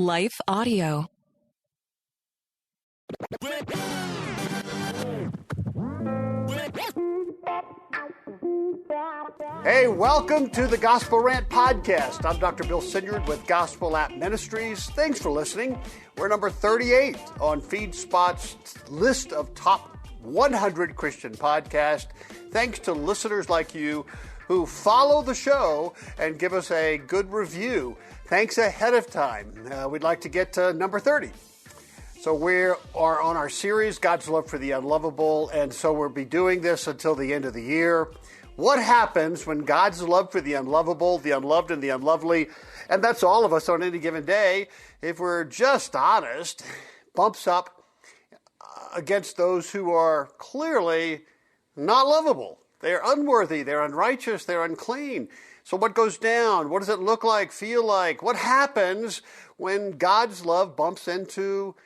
Life Audio. Hey, welcome to the Gospel Rant Podcast. I'm Dr. Bill Sinyard with Gospel App Ministries. Thanks for listening. We're number 38 on FeedSpot's list of top 100 Christian podcasts. Thanks to listeners like you who follow the show and give us a good review. Thanks ahead of time. We'd like to get to number 30. So we are on our series, God's Love for the Unlovable, and so we'll be doing this until the end of the year. What happens when God's love for the unlovable, the unloved, and the unlovely, and that's all of us on any given day, if we're just honest, bumps up against those who are clearly not lovable? They're unworthy, they're unrighteous, they're unclean. So what goes down? What does it look like, feel like? What happens when God's love bumps into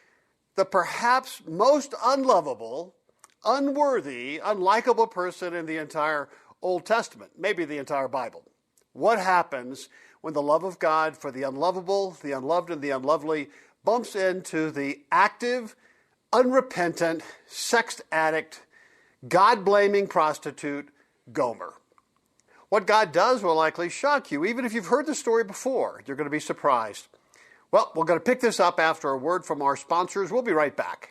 the perhaps most unlovable, unworthy, unlikable person in the entire Old Testament, maybe the entire Bible? What happens when the love of God for the unlovable, the unloved, and the unlovely bumps into the active, unrepentant, sex addict, God-blaming prostitute, Gomer? What God does will likely shock you. Even if you've heard the story before, you're going to be surprised. Well, we're going to pick this up after a word from our sponsors. We'll be right back.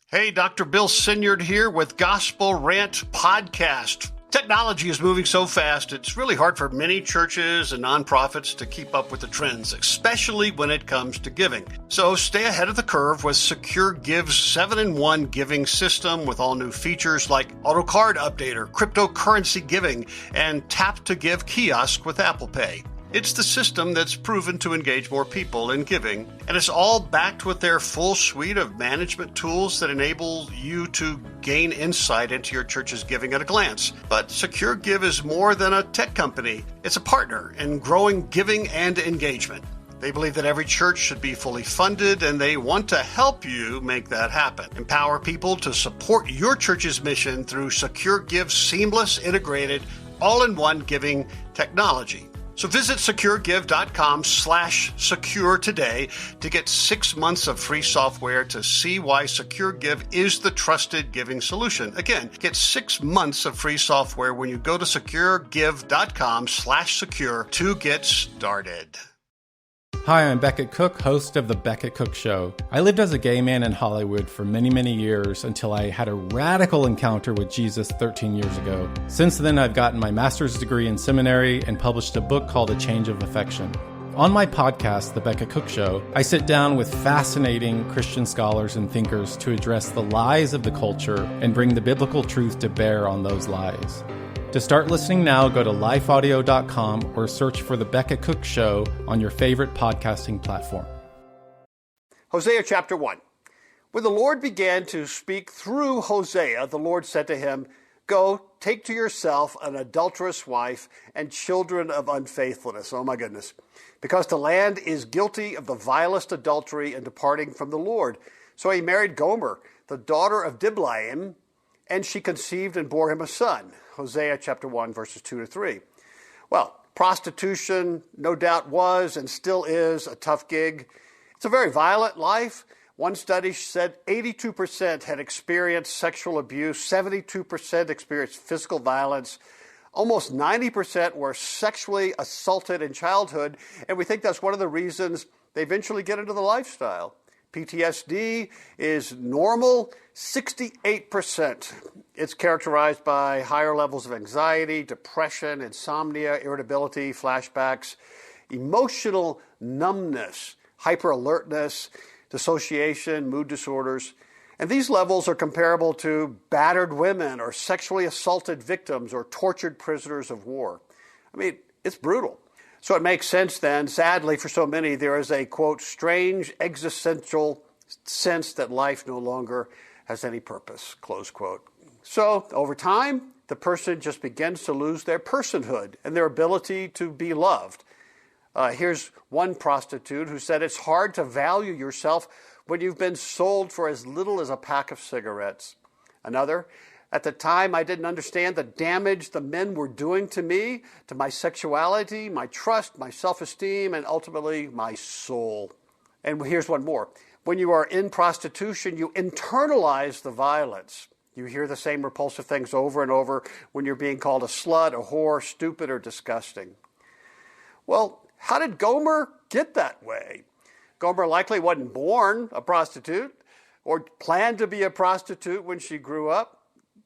Hey, Dr. Bill Sinyard here with Gospel Rant Podcast. Technology is moving so fast, it's really hard for many churches and nonprofits to keep up with the trends, especially when it comes to giving. So stay ahead of the curve with Secure Give's 7-in-1 giving system with all new features like auto card updater, cryptocurrency giving, and tap to give kiosk with Apple Pay. It's the system that's proven to engage more people in giving, and it's all backed with their full suite of management tools that enable you to gain insight into your church's giving at a glance. But Secure Give is more than a tech company. It's a partner in growing giving and engagement. They believe that every church should be fully funded, and they want to help you make that happen. Empower people to support your church's mission through Secure Give's seamless, integrated, all-in-one giving technology. So visit securegive.com/secure today to get 6 months of free software to see why Secure Give is the trusted giving solution. Again, get 6 months of free software when you go to securegive.com/secure to get started. Hi, I'm Beckett Cook, host of The Beckett Cook Show. I lived as a gay man in Hollywood for many, many years until I had a radical encounter with Jesus 13 years ago. Since then, I've gotten my master's degree in seminary and published a book called A Change of Affection. On my podcast, The Beckett Cook Show, I sit down with fascinating Christian scholars and thinkers to address the lies of the culture and bring the biblical truth to bear on those lies. To start listening now, go to lifeaudio.com or search for The Beckett Cook Show on your favorite podcasting platform. Hosea chapter 1. When the Lord began to speak through Hosea, the Lord said to him, "Go, take to yourself an adulterous wife and children of unfaithfulness." Oh my goodness. Because the land is guilty of the vilest adultery in departing from the Lord. So he married Gomer, the daughter of Diblaim, and she conceived and bore him a son. Hosea chapter 1, verses 2 to 3. Well, prostitution no doubt was and still is a tough gig. It's a very violent life. One study said 82% had experienced sexual abuse, 72% experienced physical violence, almost 90% were sexually assaulted in childhood, and we think that's one of the reasons they eventually get into the lifestyle. PTSD is normal, 68%. It's characterized by higher levels of anxiety, depression, insomnia, irritability, flashbacks, emotional numbness, hyperalertness, dissociation, mood disorders. And these levels are comparable to battered women or sexually assaulted victims or tortured prisoners of war. I mean, it's brutal. So it makes sense then, sadly for so many, there is a, quote, strange existential sense that life no longer has any purpose, close quote. So over time, the person just begins to lose their personhood and their ability to be loved. Here's one prostitute who said it's hard to value yourself when you've been sold for as little as a pack of cigarettes. Another, At the time, I didn't understand the damage the men were doing to me, to my sexuality, my trust, my self-esteem, and ultimately my soul. And here's one more. When you are in prostitution, you internalize the violence. You hear the same repulsive things over and over when you're being called a slut, a whore, stupid, or disgusting. Well, how did Gomer get that way? Gomer likely wasn't born a prostitute or planned to be a prostitute when she grew up.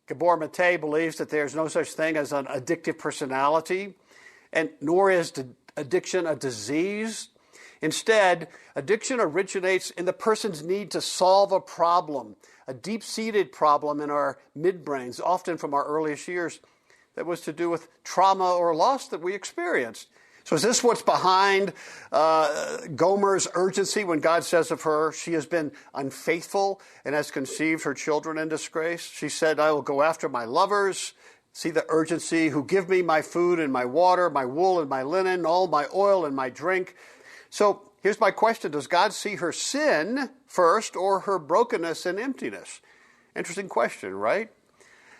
Gabor Mate believes that there's no such thing as an addictive personality, and nor is addiction a disease. Instead, addiction originates in the person's need to solve a problem, a deep-seated problem in our midbrains, often from our earliest years, that was to do with trauma or loss that we experienced. So is this what's behind Gomer's urgency when God says of her, she has been unfaithful and has conceived her children in disgrace? She said, I will go after my lovers. See the urgency, who give me my food and my water, my wool and my linen, all my oil and my drink. So here's my question. Does God see her sin first or her brokenness and emptiness? Interesting question, right?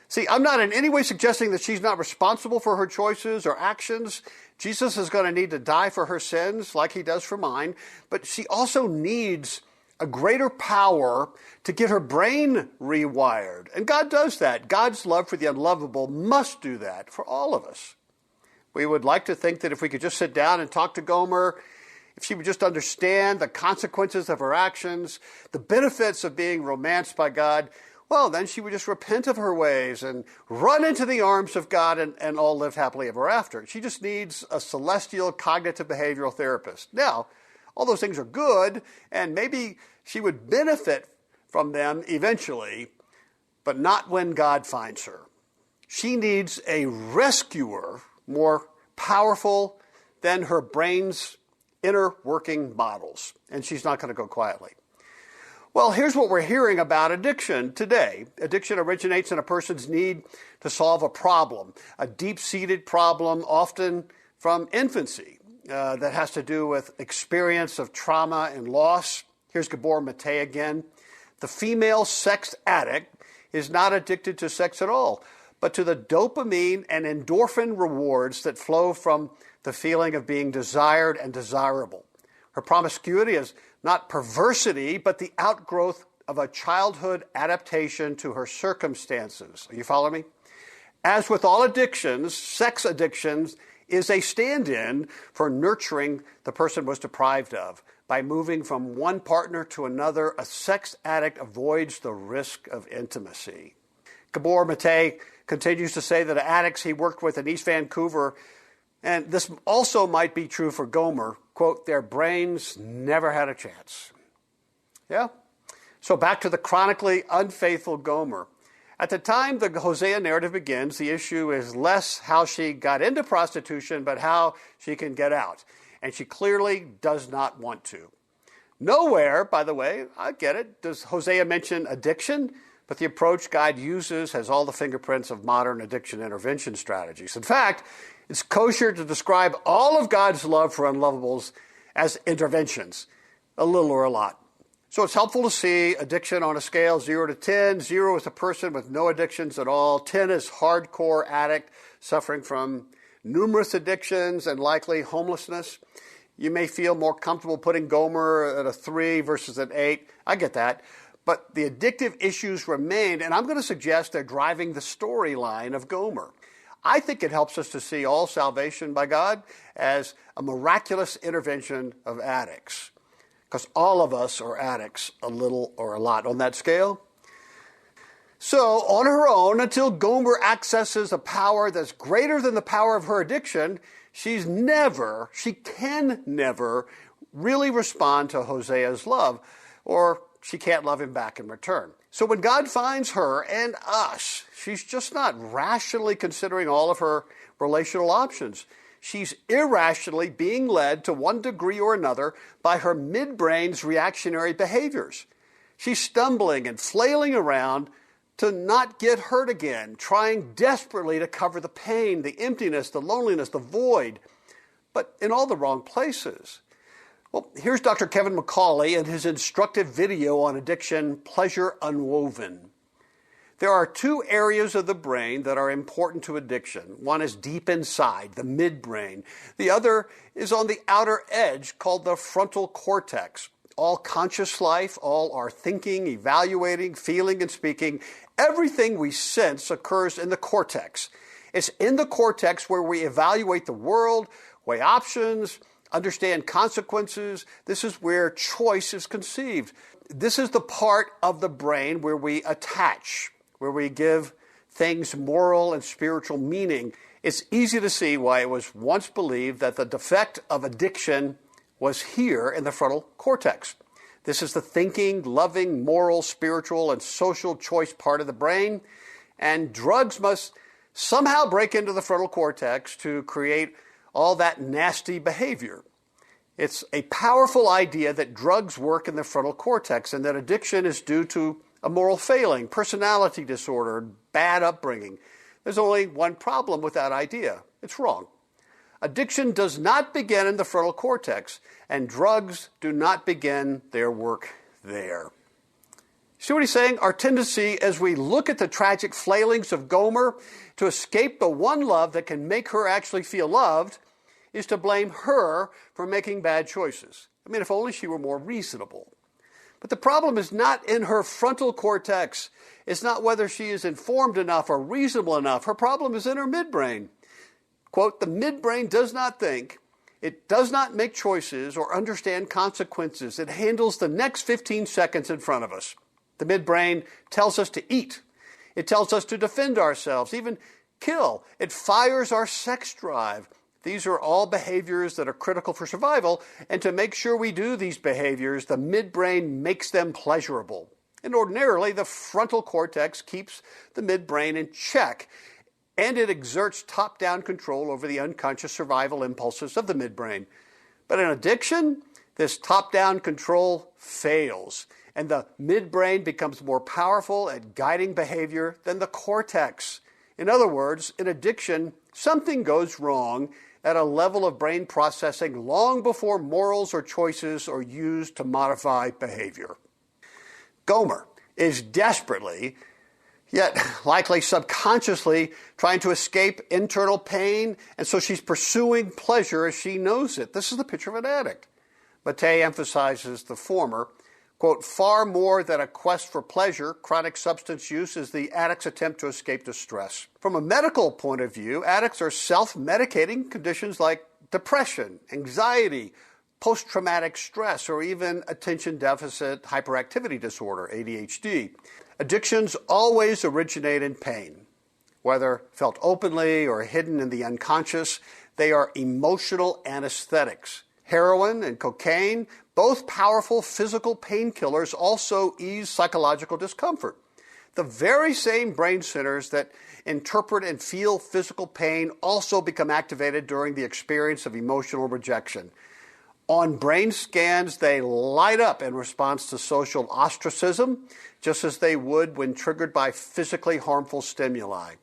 See, I'm not in any way suggesting that she's not responsible for her choices or actions. Jesus is going to need to die for her sins like he does for mine, but she also needs a greater power to get her brain rewired. And God does that. God's love for the unlovable must do that for all of us. We would like to think that if we could just sit down and talk to Gomer, if she would just understand the consequences of her actions, the benefits of being romanced by God, well, then she would just repent of her ways and run into the arms of God and all live happily ever after. She just needs a celestial cognitive behavioral therapist. Now, all those things are good, and maybe she would benefit from them eventually, but not when God finds her. She needs a rescuer more powerful than her brain's inner working models, and she's not going to go quietly. Well, here's what we're hearing about addiction today. Addiction originates in a person's need to solve a problem, a deep-seated problem, often from infancy, that has to do with experience of trauma and loss. Here's Gabor Mate again. The female sex addict is not addicted to sex at all, but to the dopamine and endorphin rewards that flow from the feeling of being desired and desirable. Her promiscuity is not perversity, but the outgrowth of a childhood adaptation to her circumstances. Are you following me? As with all addictions, sex addictions is a stand-in for nurturing the person was deprived of. By moving from one partner to another, a sex addict avoids the risk of intimacy. Gabor Mate continues to say that addicts he worked with in East Vancouver, and this also might be true for Gomer, quote, their brains never had a chance. Yeah? So back to the chronically unfaithful Gomer. At the time the Hosea narrative begins, the issue is less how she got into prostitution, but how she can get out. And she clearly does not want to. Nowhere, by the way, I get it, does Hosea mention addiction, but the approach God uses has all the fingerprints of modern addiction intervention strategies. In fact, it's kosher to describe all of God's love for unlovables as interventions, a little or a lot. So it's helpful to see addiction on a scale 0 to 10. 0 is a person with no addictions at all. 10 is hardcore addict suffering from numerous addictions and likely homelessness. You may feel more comfortable putting Gomer at a 3 versus an 8. I get that. But the addictive issues remain, and I'm going to suggest they're driving the storyline of Gomer. I think it helps us to see all salvation by God as a miraculous intervention of addicts. Because all of us are addicts, a little or a lot on that scale. So on her own, until Gomer accesses a power that's greater than the power of her addiction, she can never really respond to Hosea's love, or she can't love him back in return. So when God finds her and us, she's just not rationally considering all of her relational options. She's irrationally being led to one degree or another by her midbrain's reactionary behaviors. She's stumbling and flailing around to not get hurt again, trying desperately to cover the pain, the emptiness, the loneliness, the void, but in all the wrong places. Well, here's Dr. Kevin McCauley and his instructive video on addiction, Pleasure Unwoven. There are two areas of the brain that are important to addiction. One is deep inside, the midbrain. The other is on the outer edge, called the frontal cortex. All conscious life, all our thinking, evaluating, feeling, and speaking, everything we sense occurs in the cortex. It's in the cortex where we evaluate the world, weigh options, understand consequences. This is where choice is conceived. This is the part of the brain where we attach, where we give things moral and spiritual meaning. It's easy to see why it was once believed that the defect of addiction was here in the frontal cortex. This is the thinking, loving, moral, spiritual, and social choice part of the brain, and drugs must somehow break into the frontal cortex to create all that nasty behavior. It's a powerful idea that drugs work in the frontal cortex and that addiction is due to a moral failing, personality disorder, bad upbringing. There's only one problem with that idea. It's wrong. Addiction does not begin in the frontal cortex, and drugs do not begin their work there. See what he's saying? Our tendency as we look at the tragic flailings of Gomer to escape the one love that can make her actually feel loved is to blame her for making bad choices. I mean, if only she were more reasonable. But the problem is not in her frontal cortex. It's not whether she is informed enough or reasonable enough. Her problem is in her midbrain. Quote, the midbrain does not think, it does not make choices or understand consequences. It handles the next 15 seconds in front of us. The midbrain tells us to eat. It tells us to defend ourselves, even kill. It fires our sex drive. These are all behaviors that are critical for survival, and to make sure we do these behaviors, the midbrain makes them pleasurable. And ordinarily, the frontal cortex keeps the midbrain in check, and it exerts top-down control over the unconscious survival impulses of the midbrain. But in addiction, this top-down control fails, and the midbrain becomes more powerful at guiding behavior than the cortex. In other words, in addiction, something goes wrong at a level of brain processing long before morals or choices are used to modify behavior. Gomer is desperately, yet likely subconsciously, trying to escape internal pain, and so she's pursuing pleasure as she knows it. This is the picture of an addict. Mattei emphasizes the former. Quote, far more than a quest for pleasure, chronic substance use is the addict's attempt to escape distress. From a medical point of view, addicts are self-medicating conditions like depression, anxiety, post-traumatic stress, or even attention deficit hyperactivity disorder, ADHD. Addictions always originate in pain. Whether felt openly or hidden in the unconscious, they are emotional anesthetics. Heroin and cocaine, both powerful physical painkillers, also ease psychological discomfort. The very same brain centers that interpret and feel physical pain also become activated during the experience of emotional rejection. On brain scans, they light up in response to social ostracism, just as they would when triggered by physically harmful stimuli.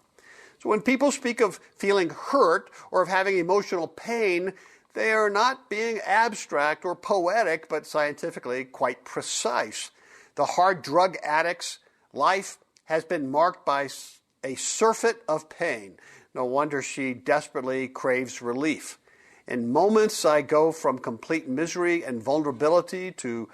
So when people speak of feeling hurt or of having emotional pain, they are not being abstract or poetic, but scientifically quite precise. The hard drug addict's life has been marked by a surfeit of pain. No wonder she desperately craves relief. In moments, I go from complete misery and vulnerability to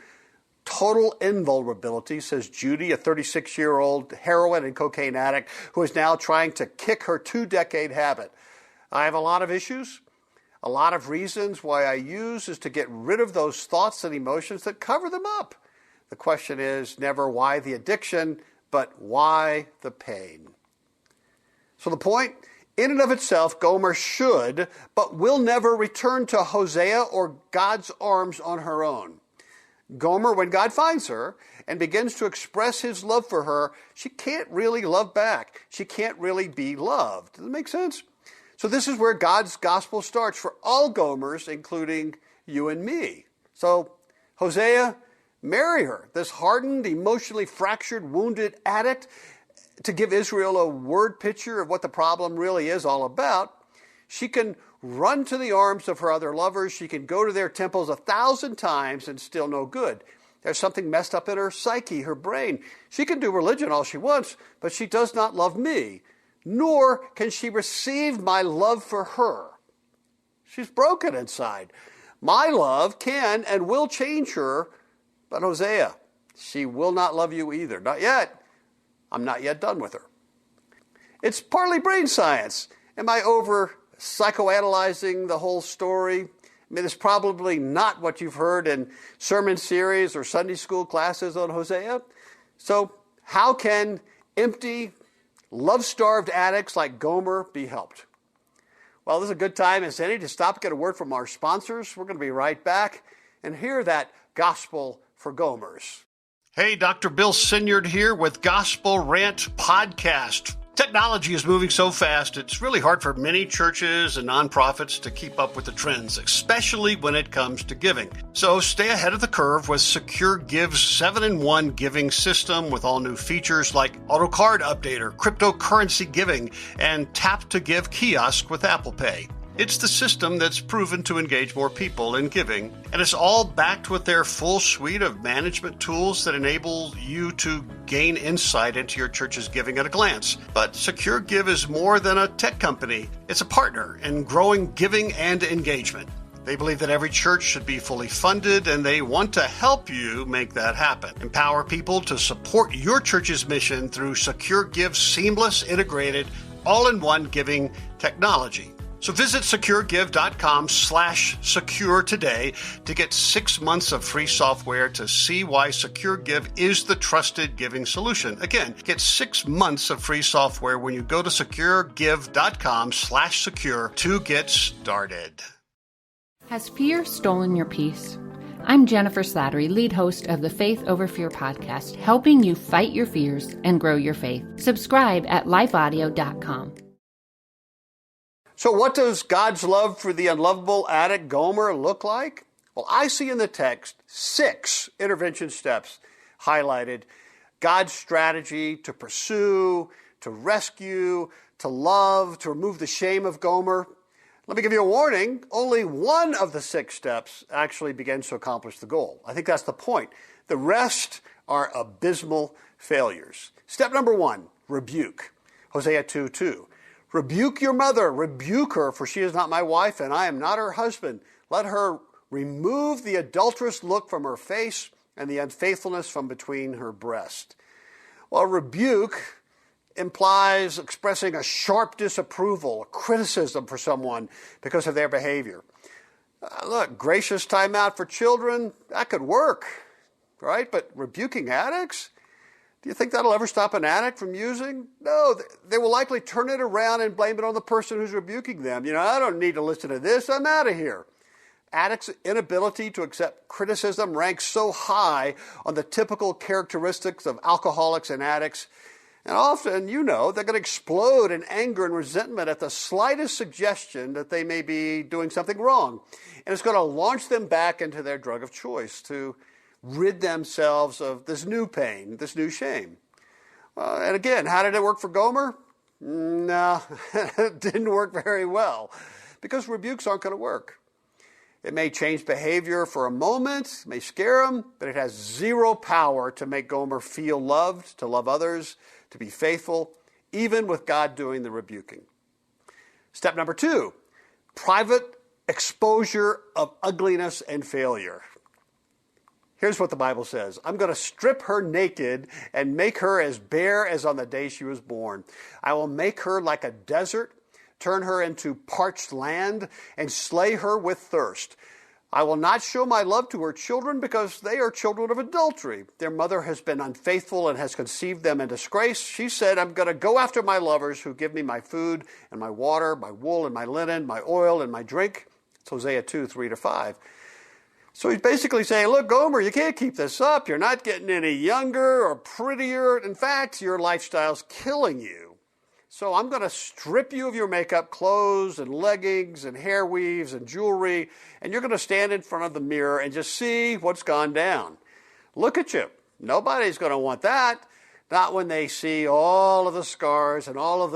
total invulnerability, says Judy, a 36-year-old heroin and cocaine addict who is now trying to kick her 2-decade habit. I have a lot of issues. A lot of reasons why I use is to get rid of those thoughts and emotions that cover them up. The question is never why the addiction, but why the pain. So the point, in and of itself, Gomer should, but will never return to Hosea or God's arms on her own. Gomer, when God finds her and begins to express his love for her, she can't really love back. She can't really be loved. Does that make sense? So this is where God's gospel starts for all Gomers, including you and me. So, Hosea, marry her, this hardened, emotionally fractured, wounded addict, to give Israel a word picture of what the problem really is all about. She can run to the arms of her other lovers. She can go to their temples 1,000 times and still no good. There's something messed up in her psyche, her brain. She can do religion all she wants, but she does not love me, nor can she receive my love for her. She's broken inside. My love can and will change her, but Hosea, she will not love you either. Not yet. I'm not yet done with her. It's partly brain science. Am I over psychoanalyzing the whole story? I mean, it's probably not what you've heard in sermon series or Sunday school classes on Hosea. So how can empty, love-starved addicts like Gomer be helped? Well, this is a good time as any to stop and get a word from our sponsors. We're going to be right back and hear that gospel for Gomers. Hey, Dr. Bill Sinyard here with Gospel Rant Podcast. Technology is moving so fast, it's really hard for many churches and nonprofits to keep up with the trends, especially when it comes to giving. So stay ahead of the curve with Secure Give's 7-in-1 giving system with all new features like auto card updater, cryptocurrency giving, and tap to give kiosk with Apple Pay. It's the system that's proven to engage more people in giving, and it's all backed with their full suite of management tools that enable you to gain insight into your church's giving at a glance. But Secure Give is more than a tech company. It's a partner in growing giving and engagement. They believe that every church should be fully funded, and they want to help you make that happen. Empower people to support your church's mission through Secure Give's seamless, integrated, all-in-one giving technology. So visit securegive.com/secure today to get 6 months of free software to see why Secure Give is the trusted giving solution. Again, get 6 months of free software when you go to securegive.com/secure to get started. Has fear stolen your peace? I'm Jennifer Slattery, lead host of the Faith Over Fear podcast, helping you fight your fears and grow your faith. Subscribe at lifeaudio.com. So what does God's love for the unlovable addict Gomer look like? Well, I see in the text 6 intervention steps highlighted. God's strategy to pursue, to rescue, to love, to remove the shame of Gomer. Let me give you a warning. Only one of the 6 steps actually begins to accomplish the goal. I think that's the point. The rest are abysmal failures. Step number 1, rebuke. Hosea 2:2. Rebuke your mother, rebuke her, for she is not my wife, and I am not her husband. Let her remove the adulterous look from her face and the unfaithfulness from between her breast. Well, rebuke implies expressing a sharp disapproval, a criticism for someone because of their behavior. Look, gracious time out for children, that could work, right? But rebuking addicts? Do you think that'll ever stop an addict from using? No, they will likely turn it around and blame it on the person who's rebuking them. I don't need to listen to this. I'm out of here. Addicts' inability to accept criticism ranks so high on the typical characteristics of alcoholics and addicts. And often, they're going to explode in anger and resentment at the slightest suggestion that they may be doing something wrong. And it's going to launch them back into their drug of choice to rid themselves of this new pain, this new shame. And again, how did it work for Gomer? No, it didn't work very well because rebukes aren't going to work. It may change behavior for a moment, may scare them, but it has zero power to make Gomer feel loved, to love others, to be faithful, even with God doing the rebuking. Step number 2, private exposure of ugliness and failure. Here's what the Bible says. I'm going to strip her naked and make her as bare as on the day she was born. I will make her like a desert, turn her into parched land, and slay her with thirst. I will not show my love to her children because they are children of adultery. Their mother has been unfaithful and has conceived them in disgrace. She said, I'm going to go after my lovers who give me my food and my water, my wool and my linen, my oil and my drink. It's Hosea 2:3-5. So he's basically saying, look, Gomer, you can't keep this up. You're not getting any younger or prettier. In fact, your lifestyle's killing you. So I'm going to strip you of your makeup, clothes and leggings and hair weaves and jewelry, and you're going to stand in front of the mirror and just see what's gone down. Look at you. Nobody's going to want that. Not when they see all of the scars and all of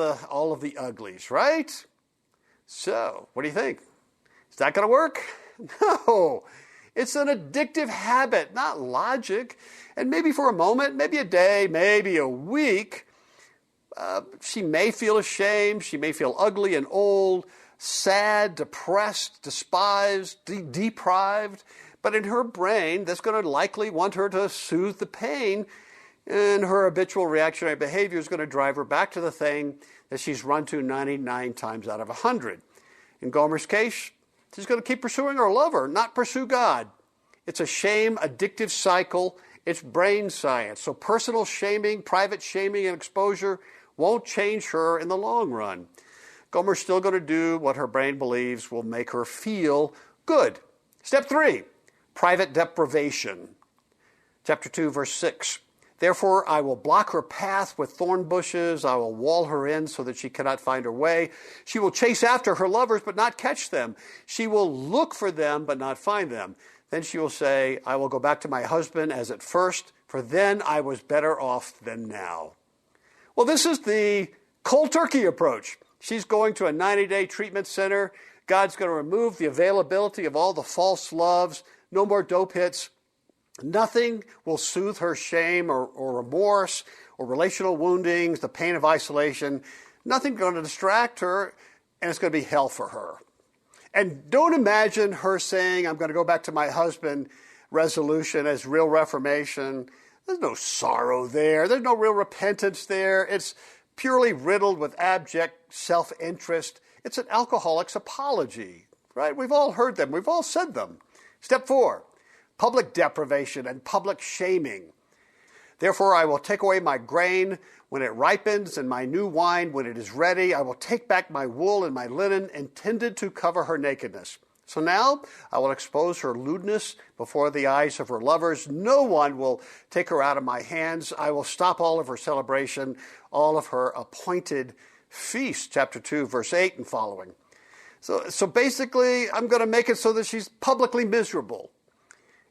the uglies, right? So, what do you think? Is that going to work? No. It's an addictive habit, not logic. And maybe for a moment, maybe a day, maybe a week, she may feel ashamed. She may feel ugly and old, sad, depressed, despised, deprived. But in her brain, that's going to likely want her to soothe the pain. And her habitual reactionary behavior is going to drive her back to the thing that she's run to 99 times out of 100. In Gomer's case, she's going to keep pursuing her lover, not pursue God. It's a shame, addictive cycle. It's brain science. So personal shaming, private shaming, and exposure won't change her in the long run. Gomer's still going to do what her brain believes will make her feel good. Step 3, private deprivation. Chapter 2, verse 6. Therefore, I will block her path with thorn bushes. I will wall her in so that she cannot find her way. She will chase after her lovers, but not catch them. She will look for them, but not find them. Then she will say, I will go back to my husband as at first, for then I was better off than now. Well, this is the cold turkey approach. She's going to a 90-day treatment center. God's going to remove the availability of all the false loves, no more dope hits. Nothing will soothe her shame or remorse or relational woundings, the pain of isolation. Nothing's going to distract her, and it's going to be hell for her. And don't imagine her saying, I'm going to go back to my husband resolution as real reformation. There's no sorrow there. There's no real repentance there. It's purely riddled with abject self-interest. It's an alcoholic's apology, right? We've all heard them. We've all said them. Step 4, public deprivation and public shaming. Therefore, I will take away my grain when it ripens and my new wine when it is ready. I will take back my wool and my linen intended to cover her nakedness. So now I will expose her lewdness before the eyes of her lovers. No one will take her out of my hands. I will stop all of her celebration, all of her appointed feasts. Chapter 2, verse 8 and following. So basically, I'm going to make it so that she's publicly miserable.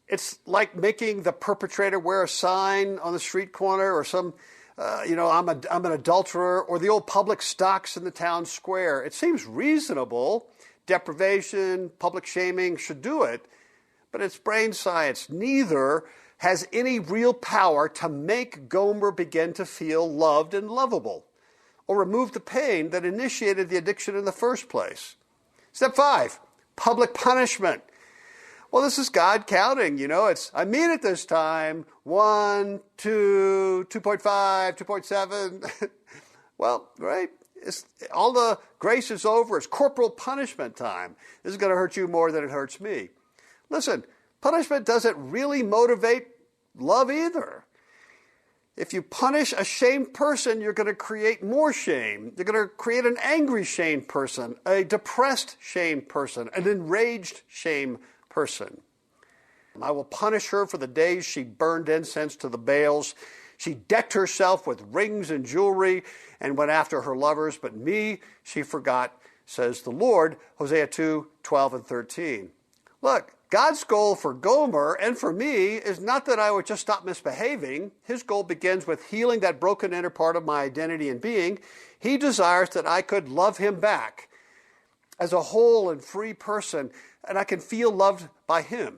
It's like making the perpetrator wear a sign on the street corner or some, I'm an adulterer, or the old public stocks in the town square. It seems reasonable. Deprivation, public shaming should do it, but it's brain science. Neither has any real power to make Gomer begin to feel loved and lovable or remove the pain that initiated the addiction in the first place. Step 5, public punishment. Well, this is God counting, I mean it this time. 1, 2, 2.5, 2.7. Well, right? All the grace is over. It's corporal punishment time. This is going to hurt you more than it hurts me. Listen, punishment doesn't really motivate love either. If you punish a shamed person, you're going to create more shame. You're going to create an angry shamed person, a depressed shamed person, an enraged shamed person. I will punish her for the days she burned incense to the Baals. She decked herself with rings and jewelry and went after her lovers, but me she forgot, says the Lord. Hosea 2, 12 and 13. Look, God's goal for Gomer and for me is not that I would just stop misbehaving. His goal begins with healing that broken inner part of my identity and being. He desires that I could love him back as a whole and free person, and I can feel loved by him.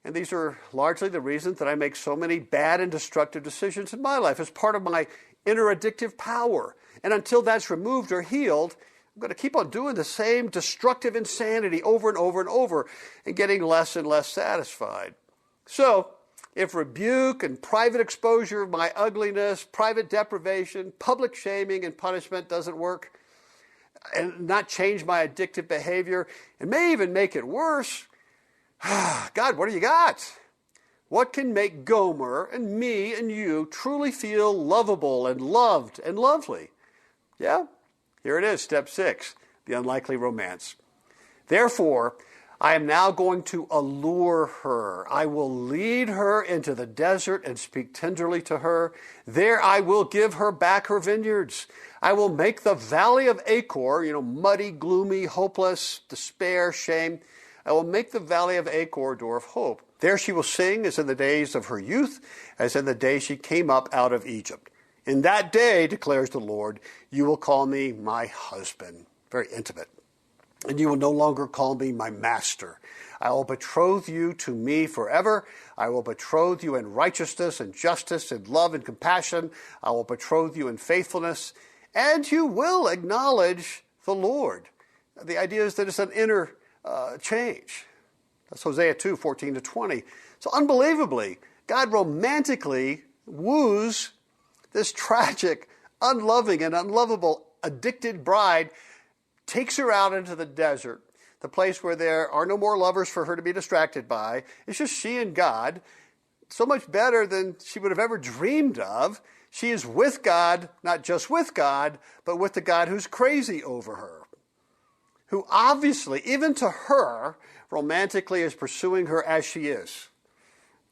And these are largely the reasons that I make so many bad and destructive decisions in my life as part of my inner addictive power. And until that's removed or healed, I'm going to keep on doing the same destructive insanity over and over and over and getting less and less satisfied. So, if rebuke and private exposure of my ugliness, private deprivation, public shaming and punishment doesn't work, and not change my addictive behavior, and may even make it worse, God, what do you got? What can make Gomer and me and you truly feel lovable and loved and lovely? Yeah, here it is, step 6, the unlikely romance. Therefore, I am now going to allure her. I will lead her into the desert and speak tenderly to her. There I will give her back her vineyards. I will make the valley of Achor, muddy, gloomy, hopeless, despair, shame. I will make the valley of Achor a door of hope. There she will sing as in the days of her youth, as in the day she came up out of Egypt. In that day, declares the Lord, you will call me my husband. Very intimate. And you will no longer call me my master. I will betroth you to me forever. I will betroth you in righteousness and justice and love and compassion. I will betroth you in faithfulness, and you will acknowledge the Lord. The idea is that it's an inner change. That's Hosea 2, 14-20. So unbelievably, God romantically woos this tragic, unloving, and unlovable, addicted bride, takes her out into the desert, the place where there are no more lovers for her to be distracted by. It's just she and God, so much better than she would have ever dreamed of. She is with God, not just with God, but with the God who's crazy over her, who obviously, even to her, romantically is pursuing her as she is.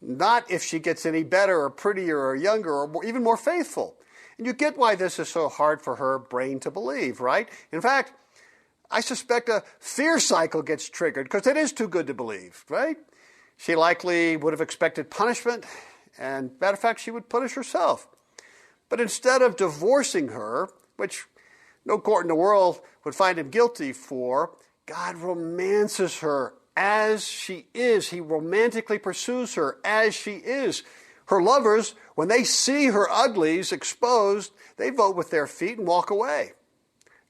Not if she gets any better or prettier or younger or even more faithful. And you get why this is so hard for her brain to believe, right? In fact, I suspect a fear cycle gets triggered because it is too good to believe, right? She likely would have expected punishment, and matter of fact, she would punish herself. But instead of divorcing her, which no court in the world would find him guilty for, God romances her as she is. He romantically pursues her as she is. Her lovers, when they see her uglies exposed, they vote with their feet and walk away.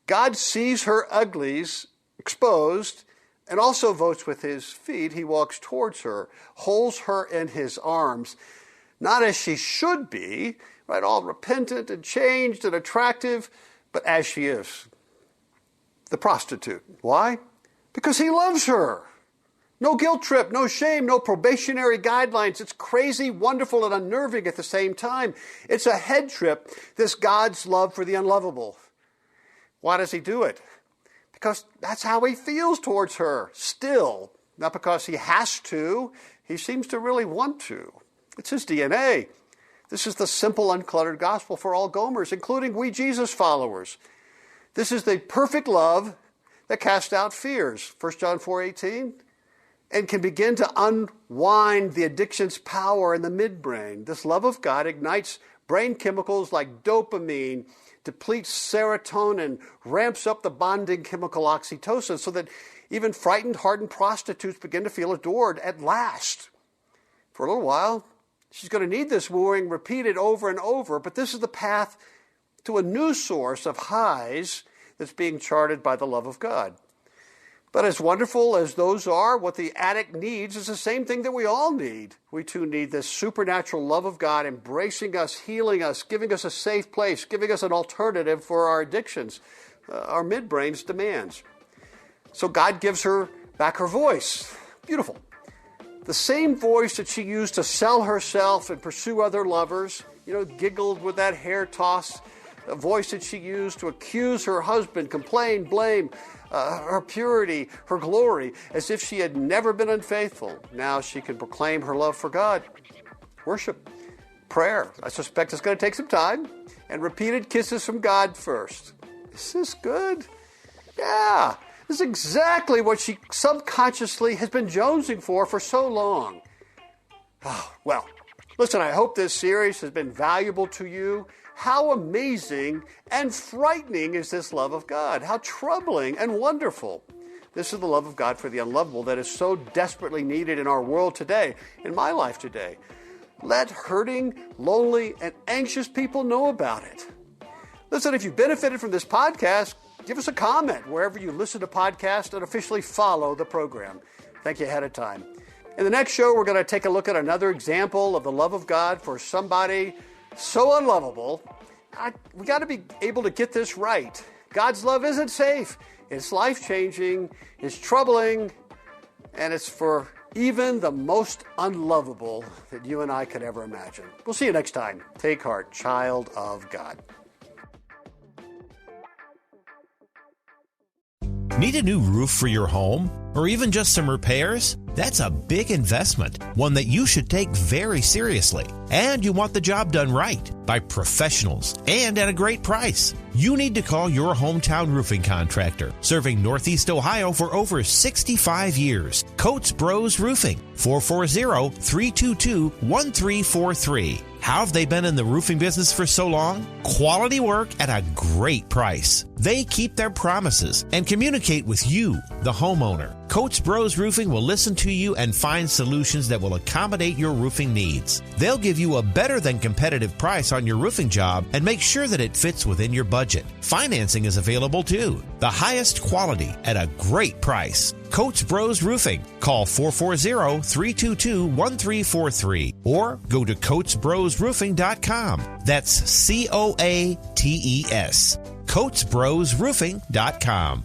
God sees her uglies exposed and also votes with his feet. He walks towards her, holds her in his arms, not as she should be, right, all repentant and changed and attractive, but as she is, the prostitute. Why? Because he loves her. No guilt trip, no shame, no probationary guidelines. It's crazy, wonderful, and unnerving at the same time. It's a head trip, this God's love for the unlovable. Why does he do it? Because that's how he feels towards her, still. Not because he has to. He seems to really want to. It's his DNA. This is the simple, uncluttered gospel for all Gomers, including we Jesus followers. This is the perfect love that casts out fears. 1 John 4:18. And can begin to unwind the addiction's power in the midbrain. This love of God ignites brain chemicals like dopamine, depletes serotonin, ramps up the bonding chemical oxytocin so that even frightened, hardened prostitutes begin to feel adored at last. For a little while, she's going to need this wooing repeated over and over, but this is the path to a new source of highs that's being charted by the love of God. But as wonderful as those are, what the addict needs is the same thing that we all need. We too need this supernatural love of God embracing us, healing us, giving us a safe place, giving us an alternative for our addictions, our midbrain's demands. So God gives her back her voice. Beautiful. The same voice that she used to sell herself and pursue other lovers, giggled with that hair toss, a voice that she used to accuse her husband, complain, blame, her purity, her glory, as if she had never been unfaithful. Now she can proclaim her love for God. Worship, prayer. I suspect it's going to take some time. And repeated kisses from God first. Is this good? Yeah. This is exactly what she subconsciously has been jonesing for so long. Oh, well, listen, I hope this series has been valuable to you. How amazing and frightening is this love of God? How troubling and wonderful. This is the love of God for the unlovable that is so desperately needed in our world today, in my life today. Let hurting, lonely, and anxious people know about it. Listen, if you benefited from this podcast, give us a comment wherever you listen to podcasts and officially follow the program. Thank you ahead of time. In the next show, we're going to take a look at another example of the love of God for somebody so unlovable. We got to be able to get this right. God's love isn't safe. It's life-changing, it's troubling, and it's for even the most unlovable that you and I could ever imagine. We'll see you next time. Take heart, child of God. Need a new roof for your home? Or even just some repairs? That's a big investment, one that you should take very seriously. And you want the job done right, by professionals, and at a great price. You need to call your hometown roofing contractor, serving Northeast Ohio for over 65 years. Coates Bros Roofing, 440-322-1343. How have they been in the roofing business for so long? Quality work at a great price. They keep their promises and communicate with you, the homeowner. Coates Bros Roofing will listen to you and find solutions that will accommodate your roofing needs. They'll give you a better than competitive price on your roofing job and make sure that it fits within your budget. Financing is available too. The highest quality at a great price. Coates Bros Roofing. Call 440-322-1343 or go to CoatesBrosRoofing.com. That's COATES. CoatesBrosRoofing.com.